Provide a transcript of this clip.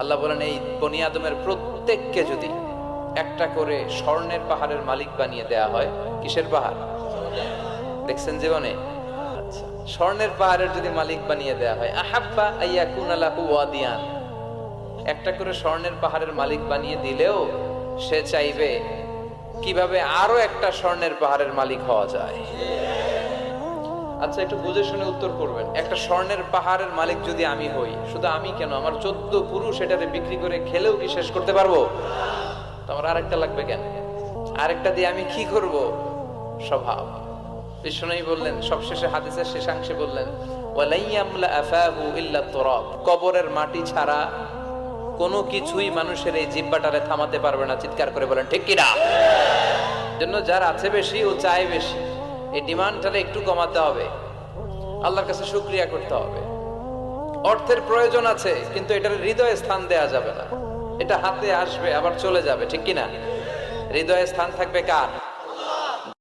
আল্লাহ বলেন, এই বনি আদমের প্রত্যেককে যদি একটা করে স্বর্ণের পাহাড়ের মালিক বানিয়ে দেয়া হয়। কিসের পাহাড় দেখছেন জীবনে? আচ্ছা, স্বর্ণের পাহাড়ের যদি মালিক বানিয়ে দেয়া হয়, আহাব্বা আইয়াকুনা লাহু ওয়াদিয়ান, একটা করে স্বর্ণের পাহাড়ের মালিক বানিয়ে দিলেও সে চাইবে কিভাবে আরো একটা স্বর্ণের পাহাড়ের মালিক হওয়া যায়। আচ্ছা, একটু বুঝে শুনে উত্তর করবেন। একটা স্বর্ণের পাহাড়ের মালিক যদি আমি হই, শুধু আমি কেন, আমার 14 পুরুষ এটারে বিক্রি করে খেলেও কি শেষ করতে পারবো? তো আমার আরেকটা লাগবে কেন? আরেকটা দিয়ে আমি কি করব? স্বভাব। বিষ্ণুই বললেন সবশেষে, হাদিসের শেষাংশে বললেন, ওয়ালাইয়ামলা আফাহু ইল্লা তুরাব, কবরের মাটি ছাড়া কোনো কিছুই মানুষের এই জিহ্বাটারে থামাতে পারবে না। চিৎকার করে বলেন ঠিক কিনা? জন্য যার আছে বেশি ও চায় বেশি, এই ডিমান্ডটারে একটু কমাতে হবে, আল্লাহর কাছে শুকরিয়া করতে হবে। অর্থের প্রয়োজন আছে, কিন্তু এটার হৃদয়ে স্থান দেয়া যাবে না। এটা হাতে আসবে আবার চলে যাবে, ঠিক কিনা? হৃদয়ে স্থান থাকবে কার?